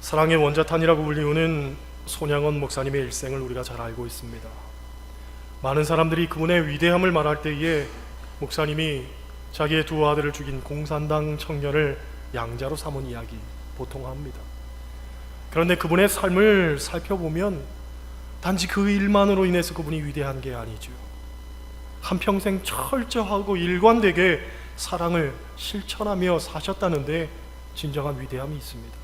사랑의 원자탄이라고 불리우는 손양원 목사님의 일생을 우리가 잘 알고 있습니다. 많은 사람들이 그분의 위대함을 말할 때에 목사님이 자기의 두 아들을 죽인 공산당 청년을 양자로 삼은 이야기 보통 합니다. 그런데 그분의 삶을 살펴보면 단지 그 일만으로 인해서 그분이 위대한 게 아니죠. 한평생 철저하고 일관되게 사랑을 실천하며 사셨다는데 진정한 위대함이 있습니다.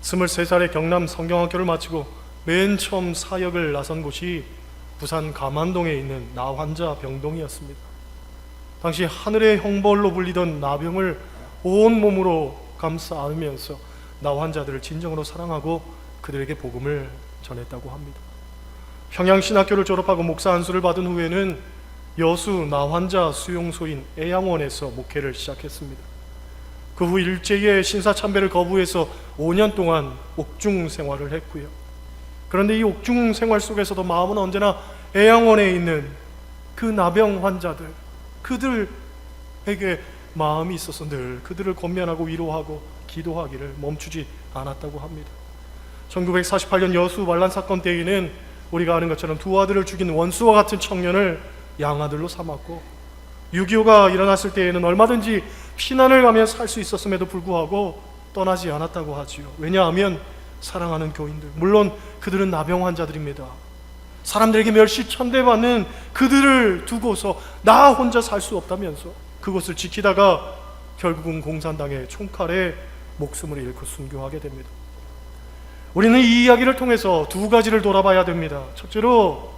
23살에 경남 성경학교를 마치고 맨 처음 사역을 나선 곳이 부산 감안동에 있는 나환자 병동이었습니다. 당시 하늘의 형벌로 불리던 나병을 온몸으로 감싸 안으면서 나환자들을 진정으로 사랑하고 그들에게 복음을 전했다고 합니다. 평양신학교를 졸업하고 목사 안수를 받은 후에는 여수 나환자 수용소인 애양원에서 목회를 시작했습니다. 그 후 일제의 신사참배를 거부해서 5년 동안 옥중 생활을 했고요. 그런데 이 옥중 생활 속에서도 마음은 언제나 애양원에 있는 그 나병 환자들, 그들에게 마음이 있어서 늘 그들을 권면하고 위로하고 기도하기를 멈추지 않았다고 합니다. 1948년 여수 반란 사건 때에는 우리가 아는 것처럼 두 아들을 죽인 원수와 같은 청년을 양아들로 삼았고, 6.25가 일어났을 때에는 얼마든지 피난을 가며 살 수 있었음에도 불구하고 떠나지 않았다고 하지요. 왜냐하면 사랑하는 교인들, 물론 그들은 나병 환자들입니다. 사람들에게 멸시천대받는 그들을 두고서 나 혼자 살 수 없다면서 그것을 지키다가 결국은 공산당의 총칼에 목숨을 잃고 순교하게 됩니다. 우리는 이 이야기를 통해서 두 가지를 돌아봐야 됩니다. 첫째로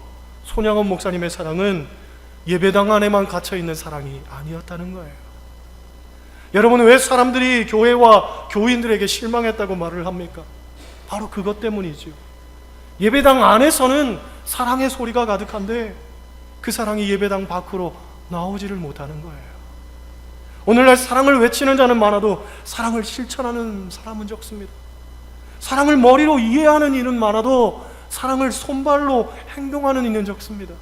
손양원 목사님의 사랑은 예배당 안에만 갇혀있는 사랑이 아니었다는 거예요. 여러분, 왜 사람들이 교회와 교인들에게 실망했다고 말을 합니까? 바로 그것 때문이죠. 예배당 안에서는 사랑의 소리가 가득한데 그 사랑이 예배당 밖으로 나오지를 못하는 거예요. 오늘날 사랑을 외치는 자는 많아도 사랑을 실천하는 사람은 적습니다. 사랑을 머리로 이해하는 이는 많아도 사랑을 손발로 행동하는 이는 적습니다.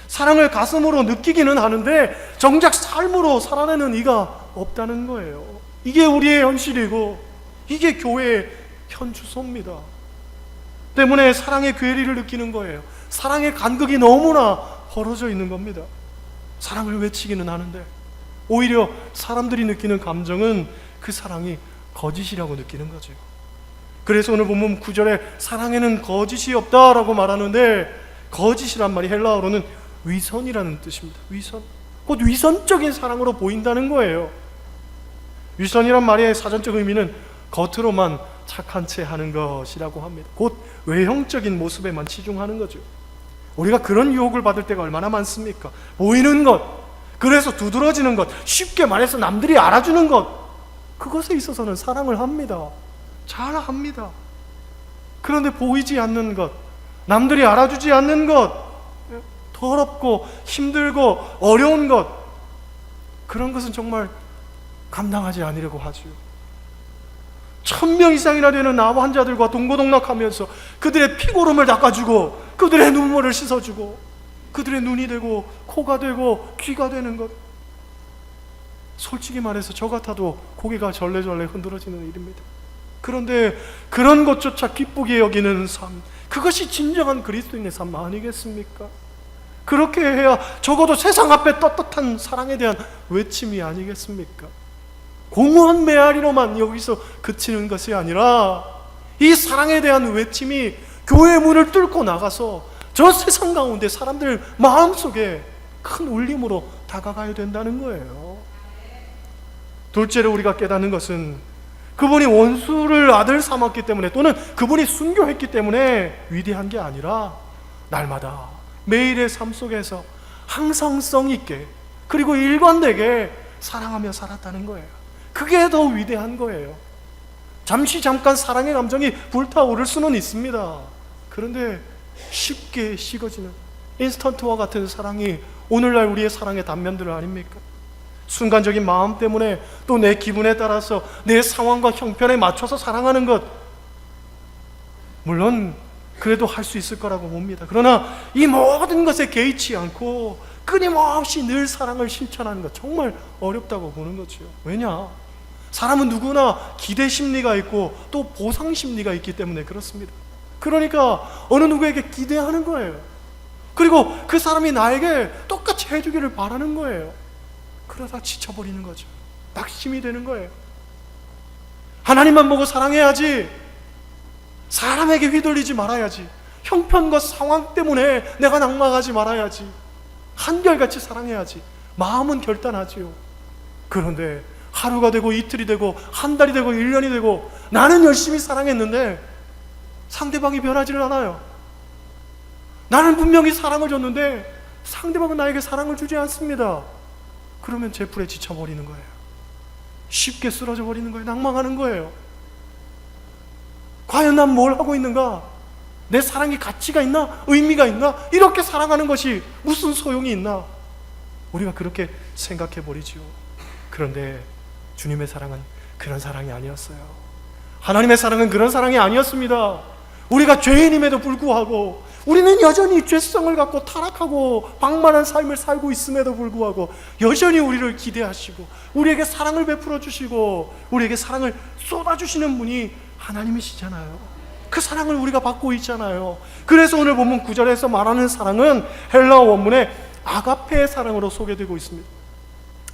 사랑을 가슴으로 느끼기는 하는데 정작 삶으로 살아내는 이가 없다는 거예요. 이게 우리의 현실이고 이게 교회의 현주소입니다. 때문에 사랑의 괴리를 느끼는 거예요. 사랑의 간극이 너무나 벌어져 있는 겁니다. 사랑을 외치기는 하는데 오히려 사람들이 느끼는 감정은 그 사랑이 거짓이라고 느끼는 거죠. 그래서 오늘 본문 9절에 사랑에는 거짓이 없다라고 말하는데, 거짓이란 말이 헬라어로는 위선이라는 뜻입니다. 위선, 곧 위선적인 사랑으로 보인다는 거예요. 위선이란 말의 사전적 의미는 겉으로만 착한 채 하는 것이라고 합니다. 곧 외형적인 모습에만 치중하는 거죠. 우리가 그런 유혹을 받을 때가 얼마나 많습니까? 보이는 것, 그래서 두드러지는 것, 쉽게 말해서 남들이 알아주는 것, 그것에 있어서는 사랑을 합니다. 잘 합니다. 그런데 보이지 않는 것, 남들이 알아주지 않는 것, 더럽고 힘들고 어려운 것, 그런 것은 정말 감당하지 않으려고 하죠. 1000명 이상이나 되는 나 환자들과 동고동락하면서 그들의 피고름을 닦아주고 그들의 눈물을 씻어주고 그들의 눈이 되고 코가 되고 귀가 되는 것, 솔직히 말해서 저 같아도 고개가 절레절레 흔들어지는 일입니다. 그런데 그런 것조차 기쁘게 여기는 삶, 그것이 진정한 그리스도인의 삶 아니겠습니까? 그렇게 해야 적어도 세상 앞에 떳떳한 사랑에 대한 외침이 아니겠습니까? 공허한 메아리로만 여기서 그치는 것이 아니라 이 사랑에 대한 외침이 교회 문을 뚫고 나가서 저 세상 가운데 사람들 마음속에 큰 울림으로 다가가야 된다는 거예요. 둘째로 우리가 깨닫는 것은 그분이 원수를 아들 삼았기 때문에, 또는 그분이 순교했기 때문에 위대한 게 아니라 날마다 매일의 삶 속에서 항상성 있게 그리고 일관되게 사랑하며 살았다는 거예요. 그게 더 위대한 거예요. 잠깐 사랑의 감정이 불타오를 수는 있습니다. 그런데 쉽게 식어지는 인스턴트와 같은 사랑이 오늘날 우리의 사랑의 단면들 아닙니까? 순간적인 마음 때문에 또 내 기분에 따라서 내 상황과 형편에 맞춰서 사랑하는 것, 물론 그래도 할 수 있을 거라고 봅니다. 그러나 이 모든 것에 개의치 않고 끊임없이 늘 사랑을 실천하는 것, 정말 어렵다고 보는 거죠. 왜냐? 사람은 누구나 기대 심리가 있고 또 보상 심리가 있기 때문에 그렇습니다. 그러니까 어느 누구에게 기대하는 거예요. 그리고 그 사람이 나에게 똑같이 해주기를 바라는 거예요. 그러다 지쳐버리는 거죠. 낙심이 되는 거예요. 하나님만 보고 사랑해야지, 사람에게 휘둘리지 말아야지, 형편과 상황 때문에 내가 낙망하지 말아야지, 한결같이 사랑해야지 마음은 결단하지요. 그런데 하루가 되고 이틀이 되고 한 달이 되고 1년이 되고 나는 열심히 사랑했는데 상대방이 변하지는 않아요. 나는 분명히 사랑을 줬는데 상대방은 나에게 사랑을 주지 않습니다. 그러면 제 풀에 지쳐버리는 거예요. 쉽게 쓰러져 버리는 거예요. 낭망하는 거예요. 과연 난 뭘 하고 있는가? 내 사랑이 가치가 있나? 의미가 있나? 이렇게 사랑하는 것이 무슨 소용이 있나? 우리가 그렇게 생각해 버리지요. 그런데 주님의 사랑은 그런 사랑이 아니었어요. 하나님의 사랑은 그런 사랑이 아니었습니다. 우리가 죄인임에도 불구하고, 우리는 여전히 죄성을 갖고 타락하고 방만한 삶을 살고 있음에도 불구하고 여전히 우리를 기대하시고 우리에게 사랑을 베풀어 주시고 우리에게 사랑을 쏟아주시는 분이 하나님이시잖아요. 그 사랑을 우리가 받고 있잖아요. 그래서 오늘 본문 9절에서 말하는 사랑은 헬라어 원문에 아가페의 사랑으로 소개되고 있습니다.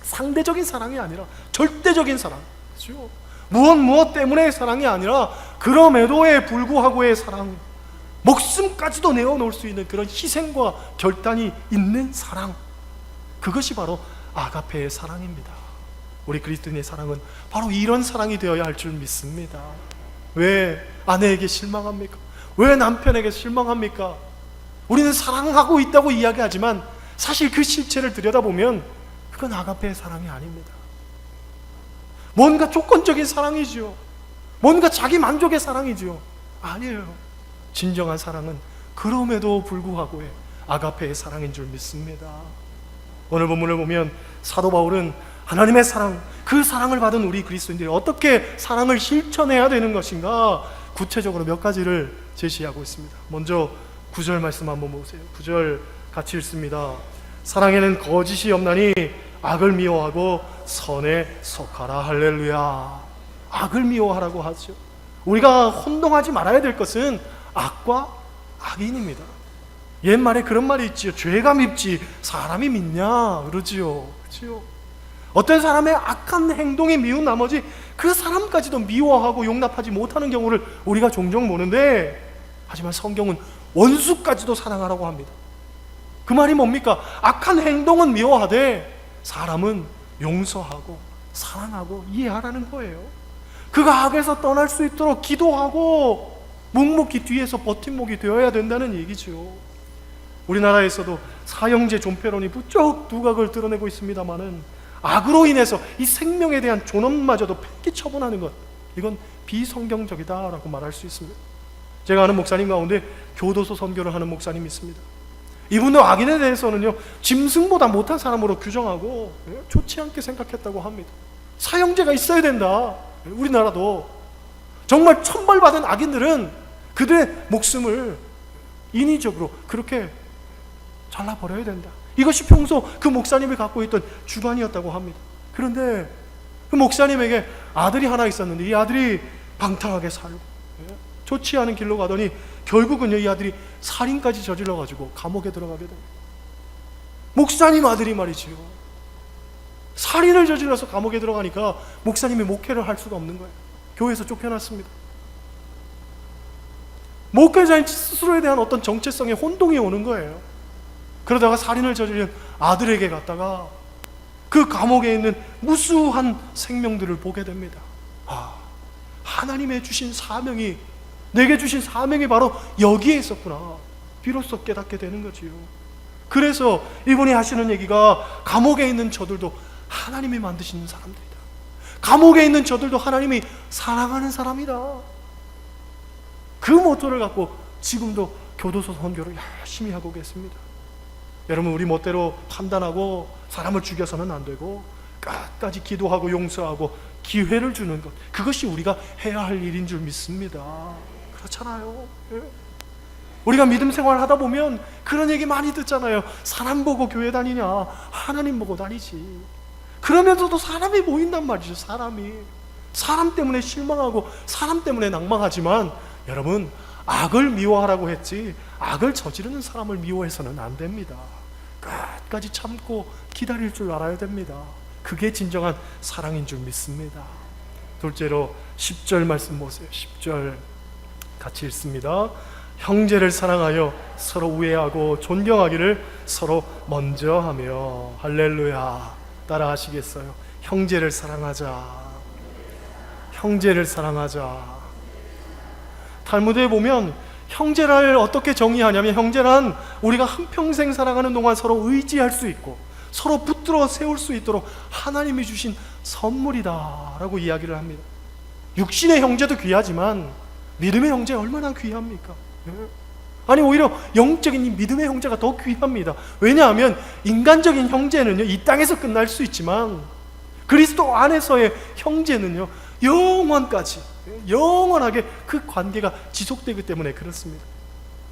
상대적인 사랑이 아니라 절대적인 사랑, 그렇죠? 무엇 때문의 사랑이 아니라 그럼에도에 불구하고의 사랑, 목숨까지도 내어놓을 수 있는 그런 희생과 결단이 있는 사랑, 그것이 바로 아가페의 사랑입니다. 우리 그리스도인의 사랑은 바로 이런 사랑이 되어야 할 줄 믿습니다. 왜 아내에게 실망합니까? 왜 남편에게 실망합니까? 우리는 사랑하고 있다고 이야기하지만 사실 그 실체를 들여다보면 그건 아가페의 사랑이 아닙니다. 뭔가 조건적인 사랑이지요. 뭔가 자기 만족의 사랑이지요. 아니에요. 진정한 사랑은 그럼에도 불구하고의 아가페의 사랑인 줄 믿습니다. 오늘 본문을 보면 사도 바울은 하나님의 사랑, 그 사랑을 받은 우리 그리스도인들이 어떻게 사랑을 실천해야 되는 것인가 구체적으로 몇 가지를 제시하고 있습니다. 먼저 9절 말씀 한번 보세요. 9절 같이 읽습니다. 사랑에는 거짓이 없나니 악을 미워하고 선에 속하라. 할렐루야. 악을 미워하라고 하죠. 우리가 혼동하지 말아야 될 것은 악과 악인입니다. 옛말에 그런 말이 있지요. 죄가 밉지 사람이 밉냐 그러지요. 그렇지요. 어떤 사람의 악한 행동에 미운 나머지 그 사람까지도 미워하고 용납하지 못하는 경우를 우리가 종종 보는데, 하지만 성경은 원수까지도 사랑하라고 합니다. 그 말이 뭡니까? 악한 행동은 미워하되 사람은 용서하고 사랑하고 이해하라는 거예요. 그가 악에서 떠날 수 있도록 기도하고 묵묵히 뒤에서 버팀목이 되어야 된다는 얘기죠. 우리나라에서도 사형제 존폐론이 부쩍 두각을 드러내고 있습니다마는 악으로 인해서 이 생명에 대한 존엄마저도 폐기 처분하는 것, 이건 비성경적이다라고 말할 수 있습니다. 제가 아는 목사님 가운데 교도소 선교를 하는 목사님이 있습니다. 이분도 악인에 대해서는요 짐승보다 못한 사람으로 규정하고 좋지 않게 생각했다고 합니다. 사형제가 있어야 된다. 우리나라도 정말 천벌받은 악인들은 그들의 목숨을 인위적으로 그렇게 잘라버려야 된다. 이것이 평소 그 목사님이 갖고 있던 주관이었다고 합니다. 그런데 그 목사님에게 아들이 하나 있었는데 이 아들이 방탕하게 살고 좋지 않은 길로 가더니 결국은요 이 아들이 살인까지 저질러가지고 감옥에 들어가게 됩니다. 목사님 아들이 말이지요, 살인을 저질러서 감옥에 들어가니까 목사님이 목회를 할 수가 없는 거예요. 교회에서 쫓겨났습니다. 목회자인 스스로에 대한 어떤 정체성에 혼동이 오는 거예요. 그러다가 살인을 저지른 아들에게 갔다가 그 감옥에 있는 무수한 생명들을 보게 됩니다. 하나님의 주신 사명이, 내게 주신 사명이 바로 여기에 있었구나. 비로소 깨닫게 되는 거지요. 그래서 이분이 하시는 얘기가 감옥에 있는 저들도 하나님이 만드시는 사람들이다. 감옥에 있는 저들도 하나님이 사랑하는 사람이다. 그 모토를 갖고 지금도 교도소 선교를 열심히 하고 계십니다. 여러분, 우리 멋대로 판단하고 사람을 죽여서는 안 되고 끝까지 기도하고 용서하고 기회를 주는 것, 그것이 우리가 해야 할 일인 줄 믿습니다. 그렇잖아요. 우리가 믿음 생활 하다 보면 그런 얘기 많이 듣잖아요. 사람 보고 교회 다니냐, 하나님 보고 다니지. 그러면서도 사람이 보인단 말이죠. 사람이 사람 때문에 실망하고 사람 때문에 낭망하지만 여러분, 악을 미워하라고 했지 악을 저지르는 사람을 미워해서는 안 됩니다. 끝까지 참고 기다릴 줄 알아야 됩니다. 그게 진정한 사랑인 줄 믿습니다. 둘째로 10절 말씀 보세요. 10절 같이 읽습니다. 형제를 사랑하여 서로 우애하고 존경하기를 서로 먼저 하며. 할렐루야. 따라 하시겠어요? 형제를 사랑하자. 형제를 사랑하자. 탈무드에 보면 형제를 어떻게 정의하냐면, 형제란 우리가 한평생 살아가는 동안 서로 의지할 수 있고 서로 붙들어 세울 수 있도록 하나님이 주신 선물이다 라고 이야기를 합니다. 육신의 형제도 귀하지만 믿음의 형제 얼마나 귀합니까? 아니, 오히려 영적인 이 믿음의 형제가 더 귀합니다. 왜냐하면 인간적인 형제는요, 이 땅에서 끝날 수 있지만 그리스도 안에서의 형제는요, 영원까지, 영원하게 그 관계가 지속되기 때문에 그렇습니다.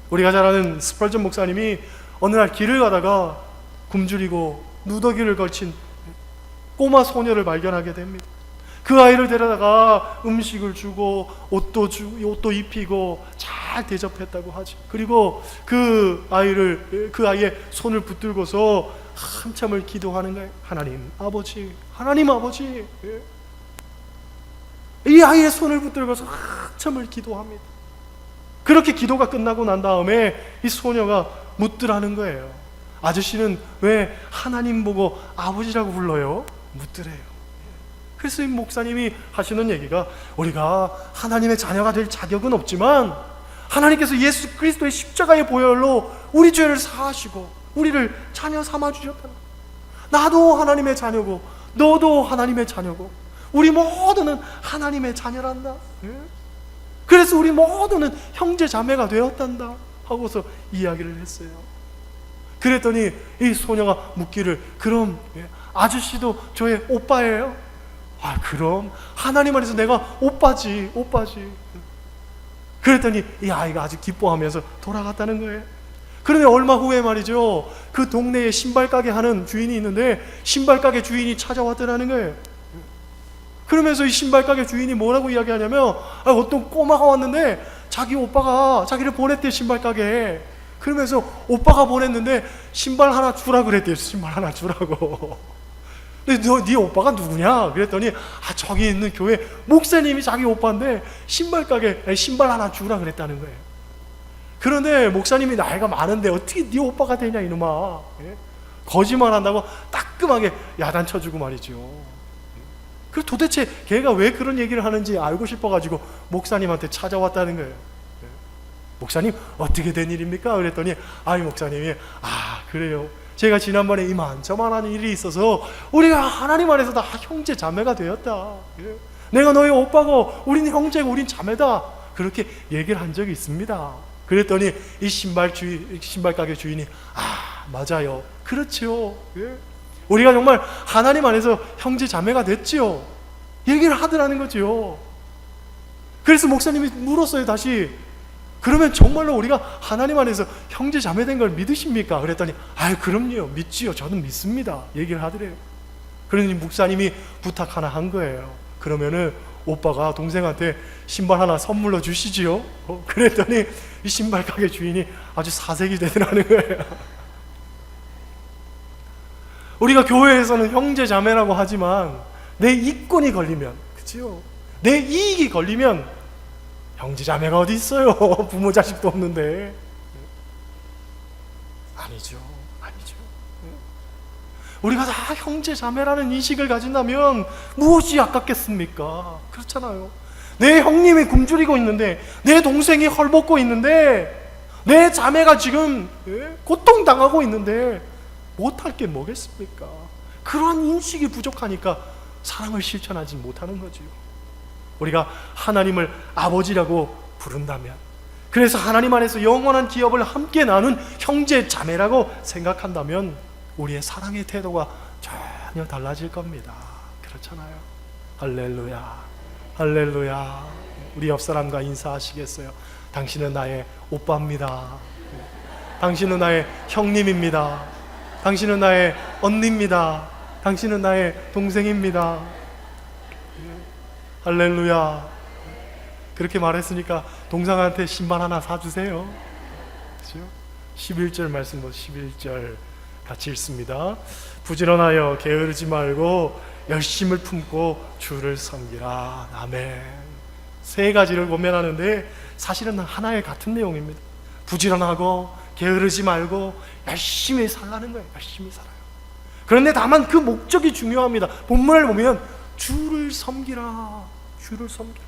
우리가 잘 아는 스펄전 목사님이 어느 날 길을 가다가 굶주리고 누더기를 걸친 꼬마 소녀를 발견하게 됩니다. 그 아이를 데려다가 음식을 주고 옷도 입히고 잘 대접했다고 하죠. 그리고 그 아이의 손을 붙들고서 한참을 기도하는 거예요. 하나님 아버지, 하나님 아버지. 이 아이의 손을 붙들고서 한참을 기도합니다. 그렇게 기도가 끝나고 난 다음에 이 소녀가 묻더라는 거예요. 아저씨는 왜 하나님 보고 아버지라고 불러요? 묻더래요. 그래서 이 목사님이 하시는 얘기가, 우리가 하나님의 자녀가 될 자격은 없지만 하나님께서 예수 그리스도의 십자가의 보혈로 우리 죄를 사하시고 우리를 자녀 삼아 주셨다. 나도 하나님의 자녀고 너도 하나님의 자녀고 우리 모두는 하나님의 자녀란다. 그래서 우리 모두는 형제 자매가 되었단다 하고서 이야기를 했어요. 그랬더니 이 소녀가 묻기를, 그럼 아저씨도 저의 오빠예요? 아, 그럼 하나님 안에서 내가 오빠지. 그랬더니 이 아이가 아주 기뻐하면서 돌아갔다는 거예요. 그런데 얼마 후에 말이죠, 그 동네에 신발 가게 하는 주인이 있는데 신발 가게 주인이 찾아왔더라는 거예요. 그러면서 이 신발 가게 주인이 뭐라고 이야기하냐면, 어떤 꼬마가 왔는데 자기 오빠가 자기를 보냈대, 신발 가게에. 그러면서 오빠가 보냈는데 신발 하나 주라 그랬대요. 신발 하나 주라고. 근데 네 오빠가 누구냐? 그랬더니 저기 있는 교회 목사님이 자기 오빠인데 신발 가게 신발 하나 주라 그랬다는 거예요. 그런데 목사님이 나이가 많은데 어떻게 네 오빠가 되냐 이놈아. 거짓말한다고 따끔하게 야단쳐주고 말이죠. 그래서 도대체 걔가 왜 그런 얘기를 하는지 알고 싶어가지고 목사님한테 찾아왔다는 거예요. 목사님, 어떻게 된 일입니까? 그랬더니 목사님이 그래요, 제가 지난번에 이만저만한 일이 있어서 우리가 하나님 안에서 다 형제 자매가 되었다. 내가 너의 오빠고 우린 형제고 우린 자매다. 그렇게 얘기를 한 적이 있습니다. 그랬더니 이 신발 가게 주인이 맞아요, 그렇죠, 우리가 정말 하나님 안에서 형제 자매가 됐지요. 얘기를 하더라는 거죠. 그래서 목사님이 물었어요, 다시. 그러면 정말로 우리가 하나님 안에서 형제 자매 된 걸 믿으십니까? 그랬더니 그럼요, 믿지요, 저는 믿습니다, 얘기를 하더래요. 그러니 목사님이 부탁 하나 한 거예요. 그러면은 오빠가 동생한테 신발 하나 선물로 주시지요. 그랬더니 이 신발 가게 주인이 아주 사색이 되더라는 거예요. 우리가 교회에서는 형제 자매라고 하지만 내 이권이 걸리면, 그치요? 내 이익이 걸리면 형제 자매가 어디 있어요? 부모 자식도 없는데. 아니죠. 우리가 다 형제 자매라는 인식을 가진다면 무엇이 아깝겠습니까? 그렇잖아요. 내 형님이 굶주리고 있는데, 내 동생이 헐벗고 있는데, 내 자매가 지금 고통당하고 있는데 못할 게 뭐겠습니까? 그러한 인식이 부족하니까 사랑을 실천하지 못하는 거지요. 우리가 하나님을 아버지라고 부른다면, 그래서 하나님 안에서 영원한 기업을 함께 나눈 형제 자매라고 생각한다면 우리의 사랑의 태도가 전혀 달라질 겁니다. 그렇잖아요. 할렐루야, 할렐루야. 우리 옆 사람과 인사하시겠어요? 당신은 나의 오빠입니다. 당신은 나의 형님입니다. 당신은 나의 언니입니다. 당신은 나의 동생입니다. 할렐루야. 그렇게 말했으니까 동상한테 신발 하나 사주세요. 그렇죠? 11절 말씀 보세요. 11절 같이 읽습니다. 부지런하여 게으르지 말고 열심을 품고 주를 섬기라. 아멘. 세 가지를 고면하는데 사실은 하나의 같은 내용입니다. 부지런하고 게으르지 말고 열심히 살라는 거예요. 열심히 살아요. 그런데 다만 그 목적이 중요합니다. 본문을 보면 주를 섬기라. 주를 섬기라.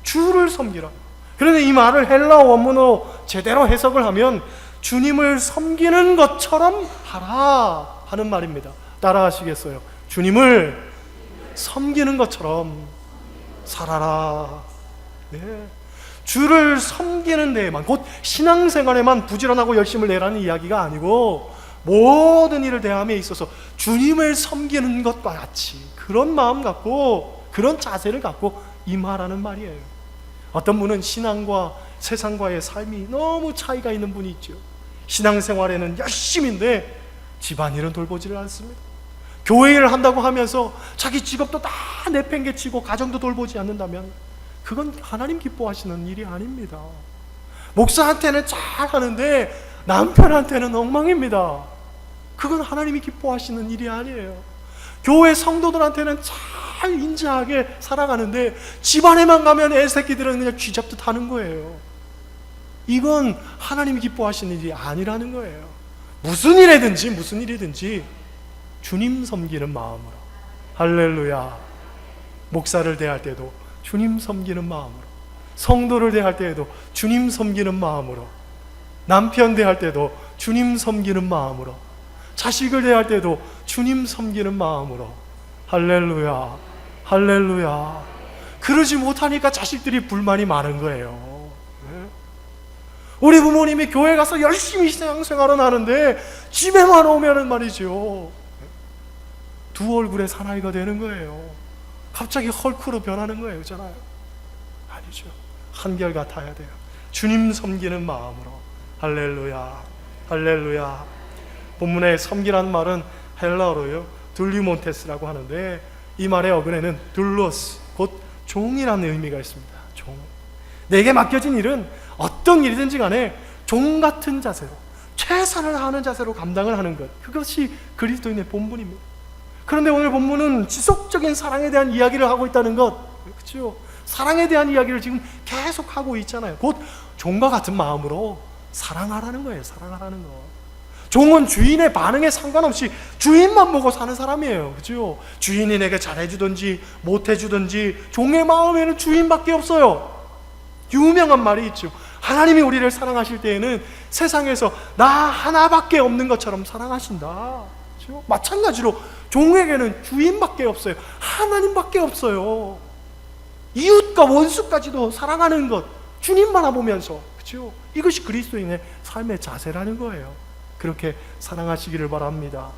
주를 섬기라. 그런데 이 말을 헬라어 원문으로 제대로 해석을 하면 주님을 섬기는 것처럼 하라 하는 말입니다. 따라하시겠어요? 주님을 섬기는 것처럼 살아라. 네. 주를 섬기는 데에만, 곧 신앙생활에만 부지런하고 열심을 내라는 이야기가 아니고 모든 일을 대함에 있어서 주님을 섬기는 것과 같이 그런 마음 갖고 그런 자세를 갖고 임하라는 말이에요. 어떤 분은 신앙과 세상과의 삶이 너무 차이가 있는 분이 있죠. 신앙생활에는 열심인데 집안일은 돌보지를 않습니다. 교회 일을 한다고 하면서 자기 직업도 다 내팽개치고 가정도 돌보지 않는다면 그건 하나님 기뻐하시는 일이 아닙니다. 목사한테는 잘하는데 남편한테는 엉망입니다. 그건 하나님이 기뻐하시는 일이 아니에요. 교회 성도들한테는 잘 인자하게 살아가는데 집안에만 가면 애새끼들은 그냥 쥐잡듯 하는 거예요. 이건 하나님이 기뻐하시는 일이 아니라는 거예요. 무슨 일이든지 주님 섬기는 마음으로. 할렐루야. 목사를 대할 때도 주님 섬기는 마음으로, 성도를 대할 때에도 주님 섬기는 마음으로, 남편 대할 때도 주님 섬기는 마음으로, 자식을 대할 때도 주님 섬기는 마음으로. 할렐루야. 할렐루야. 그러지 못하니까 자식들이 불만이 많은 거예요. 우리 부모님이 교회 가서 열심히 신앙생활은 하는데 집에만 오면은 말이죠, 두 얼굴의 사나이가 되는 거예요. 갑자기 헐크로 변하는 거예요. 그렇잖아요? 아니죠. 한결같아야 돼요. 주님 섬기는 마음으로. 할렐루야. 할렐루야. 본문에 섬기라는 말은 헬라어로요, 둘리몬테스라고 하는데 이 말의 어근에는 둘로스, 곧 종이라는 의미가 있습니다. 종. 내게 맡겨진 일은 어떤 일이든지 간에 종 같은 자세로, 최선을 다하는 자세로 감당을 하는 것, 그것이 그리스도인의 본분입니다. 그런데 오늘 본문은 지속적인 사랑에 대한 이야기를 하고 있다는 것, 그렇죠? 사랑에 대한 이야기를 지금 계속 하고 있잖아요. 곧 종과 같은 마음으로 사랑하라는 거예요. 사랑하라는 거. 종은 주인의 반응에 상관없이 주인만 보고 사는 사람이에요. 그렇죠? 주인이 내게 잘해주든지 못해주든지 종의 마음에는 주인밖에 없어요. 유명한 말이 있죠. 하나님이 우리를 사랑하실 때에는 세상에서 나 하나밖에 없는 것처럼 사랑하신다. 그렇죠? 마찬가지로 종에게는 주인밖에 없어요. 하나님밖에 없어요. 이웃과 원수까지도 사랑하는 것, 주님 바라보면서. 그렇죠? 이것이 그리스도인의 삶의 자세라는 거예요. 그렇게 사랑하시기를 바랍니다.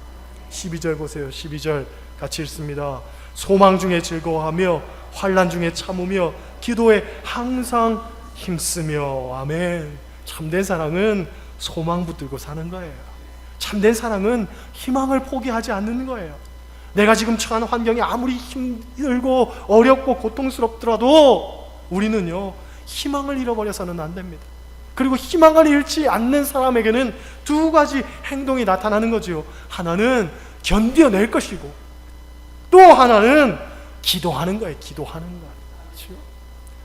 12절 보세요. 12절 같이 읽습니다. 소망 중에 즐거워하며 환난 중에 참으며 기도에 항상 힘쓰며. 아멘. 참된 사랑은 소망 붙들고 사는 거예요. 참된 사랑은 희망을 포기하지 않는 거예요. 내가 지금 처한 환경이 아무리 힘들고 어렵고 고통스럽더라도 우리는요, 희망을 잃어버려서는 안 됩니다. 그리고 희망을 잃지 않는 사람에게는 두 가지 행동이 나타나는 거죠. 하나는 견뎌낼 것이고 또 하나는 기도하는 거예요. 기도하는 거예요. 그렇죠?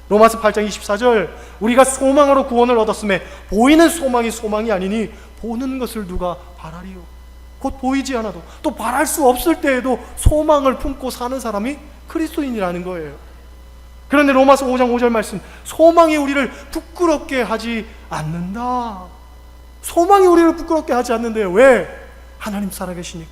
로마서 8장 24절, 우리가 소망으로 구원을 얻었음에 보이는 소망이 소망이 아니니 보는 것을 누가 바라리요. 곧 보이지 않아도 또 바랄 수 없을 때에도 소망을 품고 사는 사람이 그리스도인이라는 거예요. 그런데 로마서 5장 5절 말씀, 소망이 우리를 부끄럽게 하지 않는다. 소망이 우리를 부끄럽게 하지 않는데요. 왜? 하나님 살아계시니까.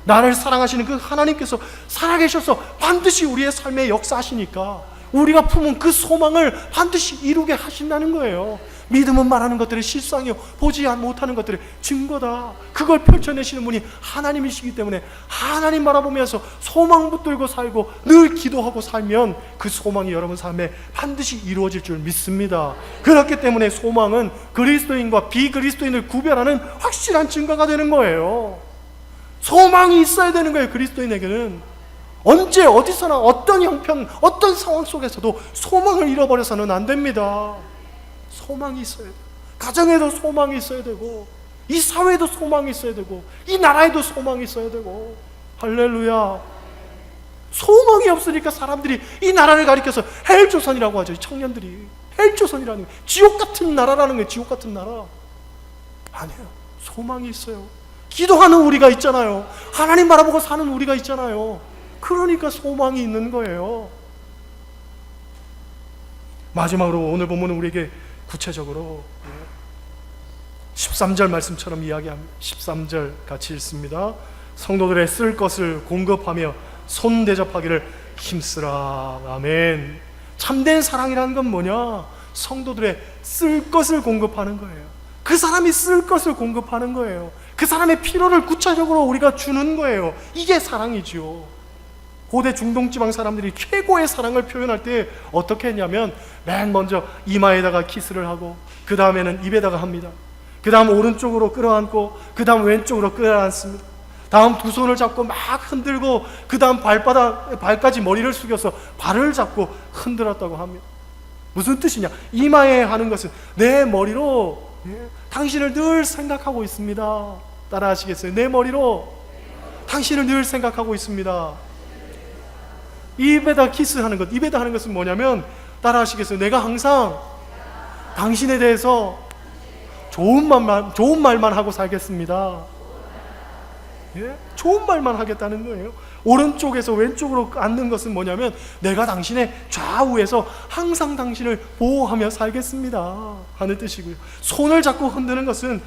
나를 사랑하시는 그 하나님께서 살아계셔서 반드시 우리의 삶에 역사하시니까 우리가 품은 그 소망을 반드시 이루게 하신다는 거예요. 믿음은 말하는 것들의 실상이요, 보지 못하는 것들의 증거다. 그걸 펼쳐내시는 분이 하나님이시기 때문에 하나님 바라보면서 소망 붙들고 살고 늘 기도하고 살면 그 소망이 여러분 삶에 반드시 이루어질 줄 믿습니다. 그렇기 때문에 소망은 그리스도인과 비그리스도인을 구별하는 확실한 증거가 되는 거예요. 소망이 있어야 되는 거예요. 그리스도인에게는 언제 어디서나 어떤 형편, 어떤 상황 속에서도 소망을 잃어버려서는 안 됩니다. 소망이 있어야 돼요. 가정에도 소망이 있어야 되고, 이 사회에도 소망이 있어야 되고, 이 나라에도 소망이 있어야 되고. 할렐루야. 소망이 없으니까 사람들이 이 나라를 가리켜서 헬조선이라고 하죠. 이 청년들이 헬조선이라는 게 지옥 같은 나라라는 거예요. 지옥 같은 나라. 아니에요. 소망이 있어요. 기도하는 우리가 있잖아요. 하나님 바라보고 사는 우리가 있잖아요. 그러니까 소망이 있는 거예요. 마지막으로 오늘 본문은 우리에게 구체적으로 13절 말씀처럼 이야기합니다. 13절 같이 읽습니다. 성도들의 쓸 것을 공급하며 손 대접하기를 힘쓰라. 아멘. 참된 사랑이라는 건 뭐냐? 성도들의 쓸 것을 공급하는 거예요. 그 사람이 쓸 것을 공급하는 거예요. 그 사람의 필요를 구체적으로 우리가 주는 거예요. 이게 사랑이죠. 고대 중동지방 사람들이 최고의 사랑을 표현할 때 어떻게 했냐면 맨 먼저 이마에다가 키스를 하고 그 다음에는 입에다가 합니다. 그 다음 오른쪽으로 끌어안고 그 다음 왼쪽으로 끌어안습니다. 다음 두 손을 잡고 막 흔들고 그 다음 발까지 머리를 숙여서 발을 잡고 흔들었다고 합니다. 무슨 뜻이냐? 이마에 하는 것은 내 머리로 당신을 늘 생각하고 있습니다. 따라 하시겠어요? 내 머리로 당신을 늘 생각하고 있습니다. 입에다 키스하는 것, 입에다 하는 것은 뭐냐면 따라 하시겠어요? 내가 항상 당신에 대해서 좋은 말만 하고 살겠습니다. 예? 좋은 말만 하겠다는 거예요. 오른쪽에서 왼쪽으로 앉는 것은 뭐냐면 내가 당신의 좌우에서 항상 당신을 보호하며 살겠습니다 하는 뜻이고요. 손을 잡고 흔드는 것은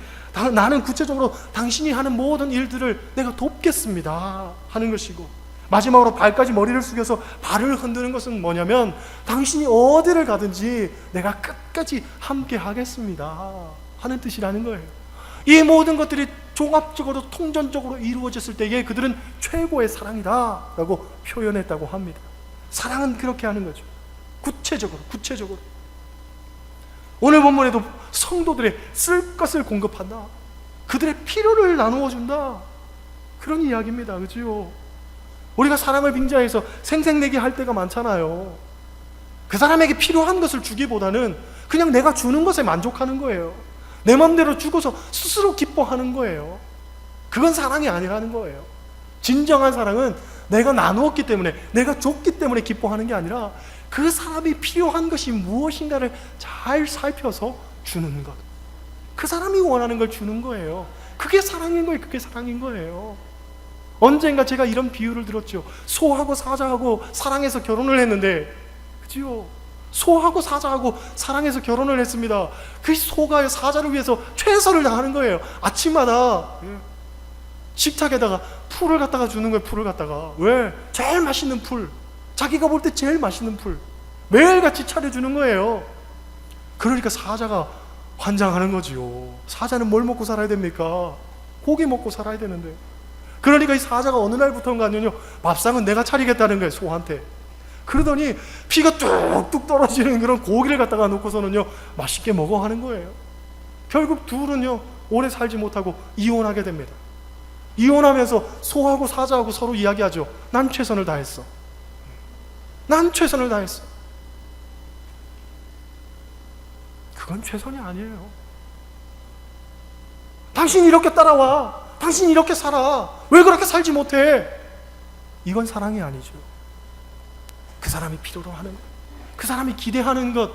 나는 구체적으로 당신이 하는 모든 일들을 내가 돕겠습니다 하는 것이고, 마지막으로 발까지 머리를 숙여서 발을 흔드는 것은 뭐냐면 당신이 어디를 가든지 내가 끝까지 함께 하겠습니다 하는 뜻이라는 거예요. 이 모든 것들이 종합적으로 통전적으로 이루어졌을 때에 그들은 최고의 사랑이다 라고 표현했다고 합니다. 사랑은 그렇게 하는 거죠. 구체적으로. 오늘 본문에도 성도들의 쓸 것을 공급한다, 그들의 필요를 나누어 준다, 그런 이야기입니다. 그죠? 우리가 사랑을 빙자해서 생색내기 할 때가 많잖아요. 그 사람에게 필요한 것을 주기보다는 그냥 내가 주는 것에 만족하는 거예요. 내 마음대로 주고서 스스로 기뻐하는 거예요. 그건 사랑이 아니라는 거예요. 진정한 사랑은 내가 나누었기 때문에, 내가 줬기 때문에 기뻐하는 게 아니라 그 사람이 필요한 것이 무엇인가를 잘 살펴서 주는 것, 그 사람이 원하는 걸 주는 거예요. 그게 사랑인 거예요. 그게 사랑인 거예요. 언젠가 제가 이런 비유를 들었죠. 소하고 사자하고 사랑해서 결혼을 했는데, 그죠? 소하고 사자하고 사랑해서 결혼을 했습니다. 그 소가 사자를 위해서 최선을 다하는 거예요. 아침마다 식탁에다가 풀을 갖다가 주는 거예요. 풀을 갖다가. 왜? 제일 맛있는 풀, 자기가 볼 때 제일 맛있는 풀 매일같이 차려주는 거예요. 그러니까 사자가 환장하는 거지요. 사자는 뭘 먹고 살아야 됩니까? 고기 먹고 살아야 되는데. 그러니까 이 사자가 어느 날부터인가는요, 밥상은 내가 차리겠다는 거예요, 소한테. 그러더니 피가 뚝뚝 떨어지는 그런 고기를 갖다가 놓고서는요, 맛있게 먹어 하는 거예요. 결국 둘은요, 오래 살지 못하고 이혼하게 됩니다. 이혼하면서 소하고 사자하고 서로 이야기하죠. 난 최선을 다했어. 난 최선을 다했어. 그건 최선이 아니에요. 당신이 이렇게 따라와, 당신이 이렇게 살아, 왜 그렇게 살지 못해? 이건 사랑이 아니죠. 그 사람이 필요로 하는 것, 그 사람이 기대하는 것,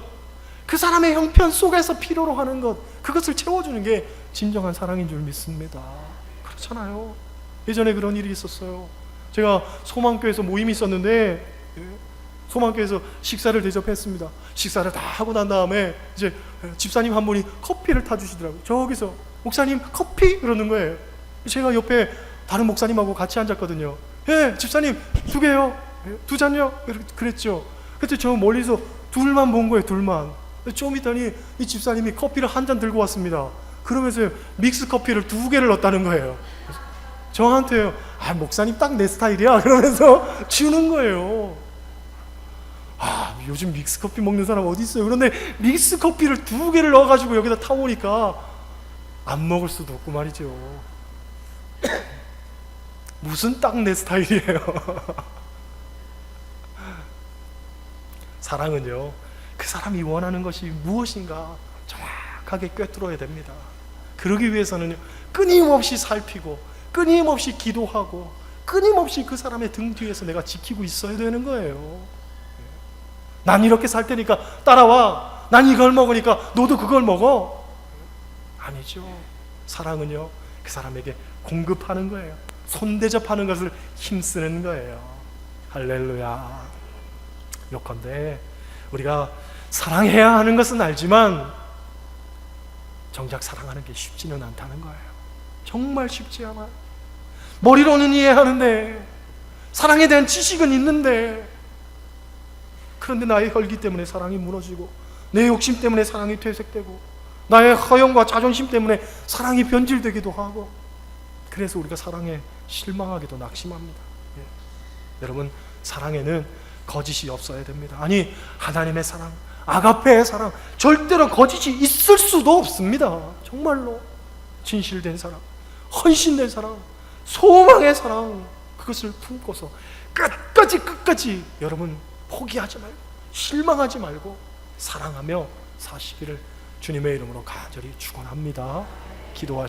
그 사람의 형편 속에서 필요로 하는 것, 그것을 채워주는 게 진정한 사랑인 줄 믿습니다. 그렇잖아요. 예전에 그런 일이 있었어요. 제가 소망교회에서 모임이 있었는데, 소망교회에서 식사를 대접했습니다. 식사를 다 하고 난 다음에 이제 집사님 한 분이 커피를 타주시더라고요. 저기서 목사님 커피? 그러는 거예요. 제가 옆에 다른 목사님하고 같이 앉았거든요. 예, 집사님 2개요. 2잔요? 그랬죠. 그때 저 멀리서 둘만 본 거예요. 둘만. 좀 있더니 이 집사님이 커피를 한 잔 들고 왔습니다. 그러면서 믹스 커피를 2개를 넣었다는 거예요. 저한테요, 아, 목사님 딱 내 스타일이야 그러면서 주는 거예요. 아, 요즘 믹스 커피 먹는 사람 어디 있어요? 그런데 믹스 커피를 2개를 넣어가지고 여기다 타오니까 안 먹을 수도 없고 말이죠. 무슨 딱 내 스타일이에요. 사랑은요, 그 사람이 원하는 것이 무엇인가 정확하게 꿰뚫어야 됩니다. 그러기 위해서는 끊임없이 살피고 끊임없이 기도하고 끊임없이 그 사람의 등 뒤에서 내가 지키고 있어야 되는 거예요. 난 이렇게 살 테니까 따라와. 난 이걸 먹으니까 너도 그걸 먹어. 아니죠. 사랑은요, 그 사람에게 공급하는 거예요. 손대접하는 것을 힘쓰는 거예요. 할렐루야. 요컨대 우리가 사랑해야 하는 것은 알지만 정작 사랑하는 게 쉽지는 않다는 거예요. 정말 쉽지 않아요. 머리로는 이해하는데, 사랑에 대한 지식은 있는데, 그런데 나의 혈기 때문에 사랑이 무너지고, 내 욕심 때문에 사랑이 퇴색되고, 나의 허영과 자존심 때문에 사랑이 변질되기도 하고, 그래서 우리가 사랑에 실망하기도 낙심합니다. 여러분, 사랑에는 거짓이 없어야 됩니다. 아니, 하나님의 사랑, 아가페의 사랑, 절대로 거짓이 있을 수도 없습니다. 정말로 진실된 사랑, 헌신된 사랑, 소망의 사랑, 그것을 품고서 끝까지 여러분 포기하지 말고 실망하지 말고 사랑하며 사시기를 주님의 이름으로 간절히 축원합니다. 기도하시죠.